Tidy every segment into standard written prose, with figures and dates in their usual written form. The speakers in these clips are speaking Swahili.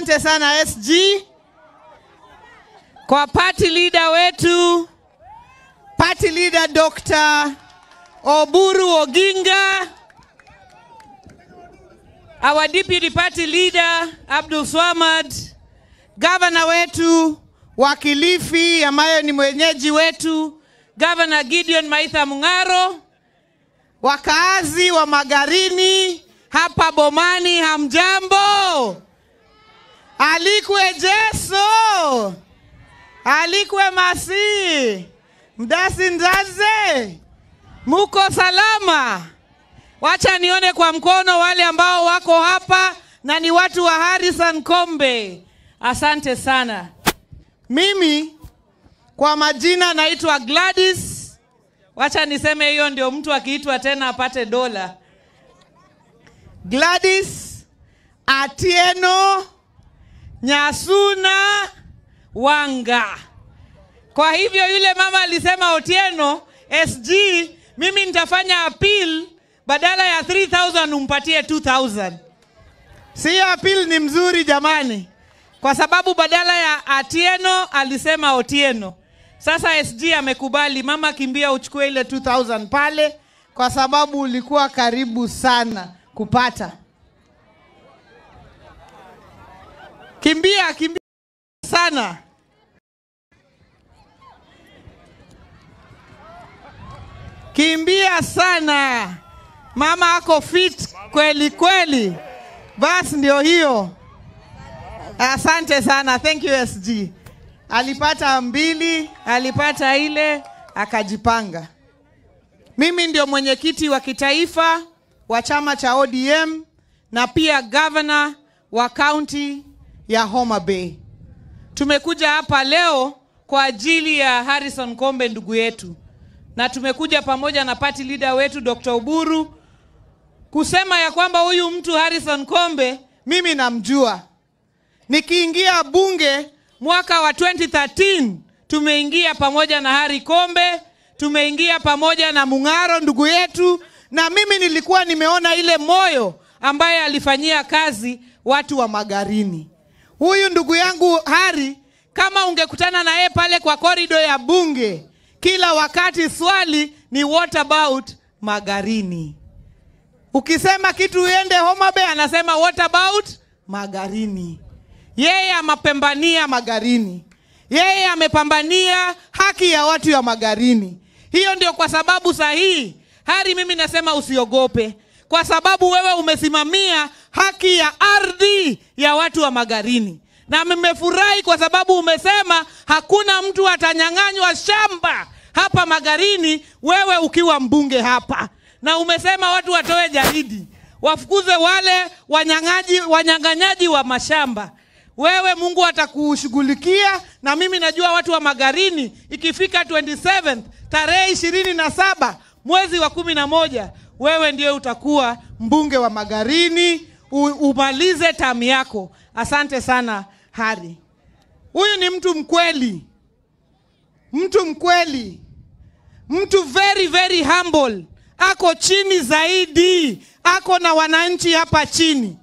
Asante sana SG kwa party leader wetu, party leader Dr. Oburu Oginga, our deputy party leader Abdul Swamad, governor wetu wa Kilifi ambaye ni mwenyeji wetu Governor Gideon Maitha Mung'aro, wakaazi wa Magarini hapa Bomani, hamjambo? Alikwe Jeso, alikwe Masi, mdasi nzaze, muko salama? Wacha nione kwa mkono wale ambao wako hapa na ni watu wa Harrison Kombe. Asante sana. Mimi kwa majina naitwa Gladys. Wacha niseme hiyo ndio mtu akiitwa tena apate dola. Gladys Atieno Nyasuna Wanga. Kwa hivyo yule mama alisema Otieno SG, mimi nitafanya appeal, badala ya 3,000 umpatie 2,000. Si appeal ni mzuri jamani? Kwa sababu badala ya Atieno alisema Otieno. Sasa SG amekubali, mama kimbia uchukue ile 2,000 pale kwa sababu ulikuwa karibu sana kupata. Kimbia sana. Kimbia sana. Mama ako fit kweli kweli. Basi ndio hiyo. Asante sana. Thank you SG. Alipata 2, alipata ile, akajipanga. Mimi ndio mwenyekiti wa kitaifa wa chama cha ODM na pia governor wa county ya Homa Bay. Tumekuja hapa leo kwa ajili ya Harrison Kombe ndugu yetu. Na tumekuja pamoja na party leader wetu Dr. Oburu kusema ya kwamba huyu mtu Harrison Kombe mimi namjua. Nikiingia bunge mwaka wa 2013 tumeingia pamoja na Harry Kombe, tumeingia pamoja na Mung'aro ndugu yetu, na mimi nilikuwa nimeona ile moyo ambaye alifanyia kazi watu wa Magarini. Huyu ndugu yangu Harry, kama ungekutana na yeye pale kwa corridor ya bunge, kila wakati swali ni what about Magarini. Ukisema kitu uende Homa Bay anasema what about Magarini. Yeye amepambania Magarini. Yeye amepambania haki ya watu ya Magarini. Hiyo ndio kwa sababu sahihi Harry, mimi nasema usiogope, kwa sababu wewe umesimamia haki ya ardhi ya watu wa Magarini. Na nimefurahi kwa sababu umesema hakuna mtu atanyang'anywa shamba hapa Magarini wewe ukiwa mbunge hapa. Na umesema watu watoe jaridi, wafukuze wale wanyang'anyaji wa mashamba. Wewe Mungu atakushughulikia, na mimi najua watu wa Magarini ikifika 27 tarehe 27 mwezi wa 11 wewe ndio utakuwa mbunge wa Magarini, umalize tamu yako. Asante sana Harry. Huyu ni mtu mkweli. Mtu mkweli. Mtu very very humble. Ako chini zaidi. Ako na wananchi hapa chini.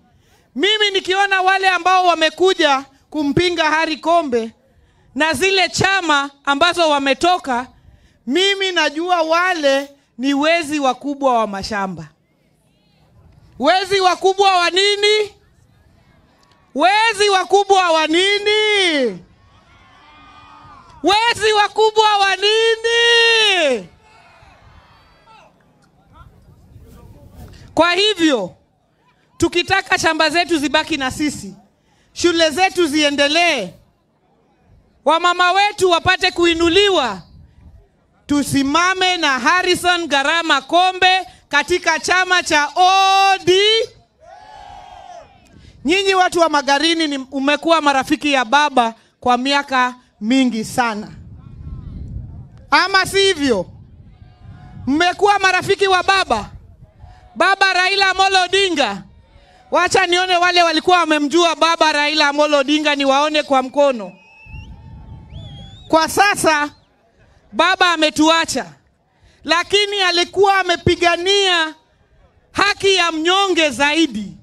Mimi nikiona wale ambao wamekuja kumpinga Harry Kombe na zile chama ambazo wametoka, mimi najua wale ni wezi wakubwa wa mashamba. Wezi wakubwa wa nini? Wezi wakubwa wa nini? Wezi wakubwa wa nini? Kwa hivyo tukitaka shamba zetu zibaki na sisi, shule zetu ziendelee, wamama wetu wapate kuinuliwa, tusimame na Harrison Garama Kombe katika chama cha OD. Nyinyi watu wa Magarini umekuwa marafiki ya baba kwa miaka mingi sana, ama sivyo? Mmekuwa marafiki wa baba Raila Amolo Odinga. Wacha nione wale walikuwa wamemjua baba Raila Amolo Odinga, ni waone kwa mkono. Kwa sasa baba ametuacha, lakini alikuwa amepigania haki ya mnyonge zaidi.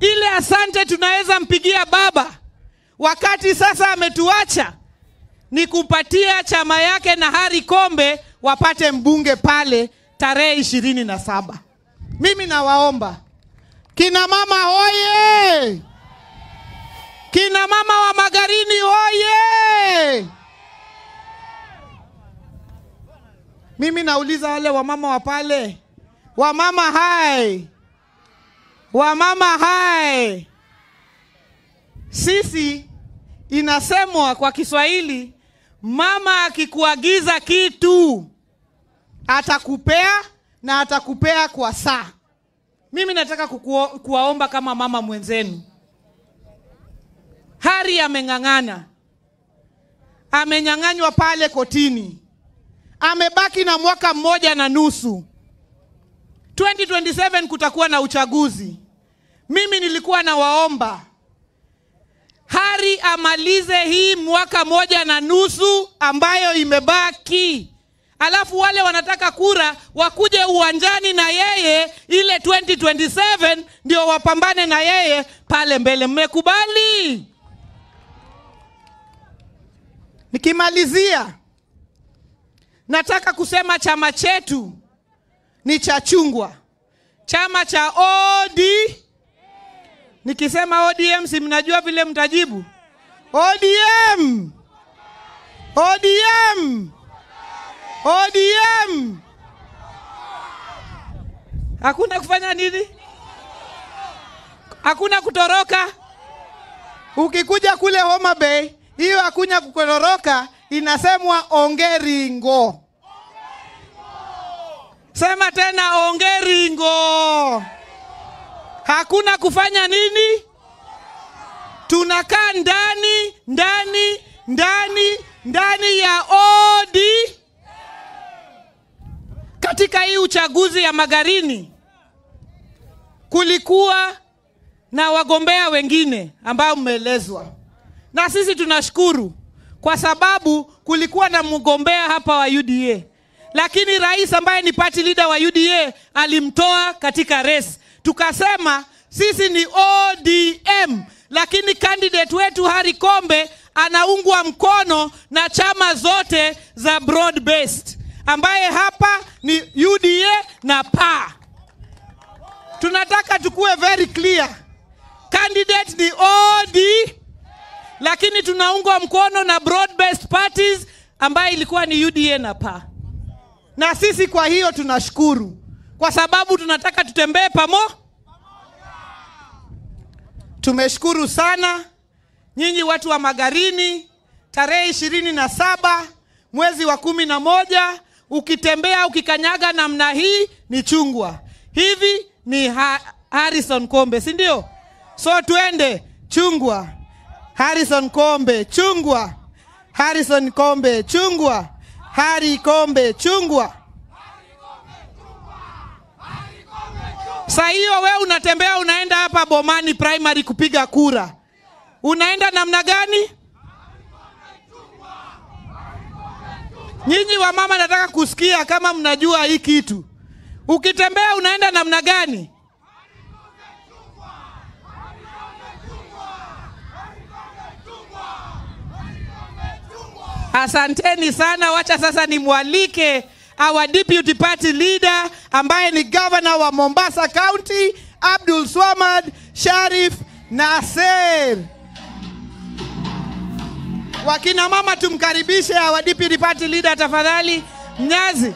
Ile asante tunaweza mpigia baba wakati sasa ametuacha ni kupatia chama yake na Harry Kombe wapate mbunge pale tarehe 27. Mimi nawaomba kina mama hoye, kina mama wa Magarini hoye. Mimi nauliza wale wamama wa pale, wamama hai, wamama hai. Sisi inasemwa kwa Kiswahili, mama akikuagiza kitu atakupea na atakupea kwa saa. Mimi nataka kuwaomba kama mama mwenzenu. Harry ameng'ang'ana, amenyang'anywa pale kotini, amebaki na mwaka 1.5. 2027 kutakuwa na uchaguzi. Mimi nilikuwa na waomba Harry amalize hii mwaka 1.5 ambayo imebaki. Alafu wale wanataka kura wakuje uwanjani na yeye ile 2027 ndio wapambane na yeye pale mbele. Mmekubali? Nikimalizia nataka kusema chama chetu ni cha chungwa. Chama cha ODM. Nikisema ODM si mnajua vile mtajibu? ODM. ODM. ODM. Hakuna kufanya nini? Hakuna kutoroka. Ukikuja kule Homa Bay, hiyo hakuna kutoroka, inasemwa ongeringo. Sema tena ongeringo. Hakuna kufanya nini? Tunakaa ndani ya ODM. Katika hii uchaguzi ya Magarini kulikuwa na wagombea wengine ambao mmeelezwa. Na sisi tunashukuru kwa sababu kulikuwa na mgombea hapa wa UDA. Lakini rais ambaye ni party leader wa UDA alimtoa katika race. Tukasema sisi ni ODM, lakini candidate wetu Harry Kombe anaungwa mkono na chama zote za broad based, ambaye hapa ni UDA na PA. Tunataka tukue very clear. Candidate ni ODM, lakini tunaungwa mkono na broad based parties ambaye ilikuwa ni UDA na PA. Na sisi kwa hiyo tunashukuru, kwa sababu tunataka tutembee pamoja. Tumeshukuru sana nyinyi watu wa Magarini. Tarehe 27 mwezi wa 11 ukitembea ukikanyaga namna hii ni chungwa. Hivi ni Harrison Kombe, si ndio? So tuende chungwa. Harrison Kombe chungwa. Harrison Kombe chungwa. Harry Kombe chungwa. Sasa hiyo wewe unatembea unaenda hapa Bomani Primary kupiga kura. Unaenda namna gani? Nyinyi wa mama nataka kusikia kama mnajua hii kitu. Ukitembea unaenda namna gani? Asanteni sana. Wacha sasa nimwalike our deputy party leader ambaye ni governor wa Mombasa County, Abdul Swamad Sharif Nasser. Wakina mama tumkaribishe our deputy party leader tafadhali. Mnyazi.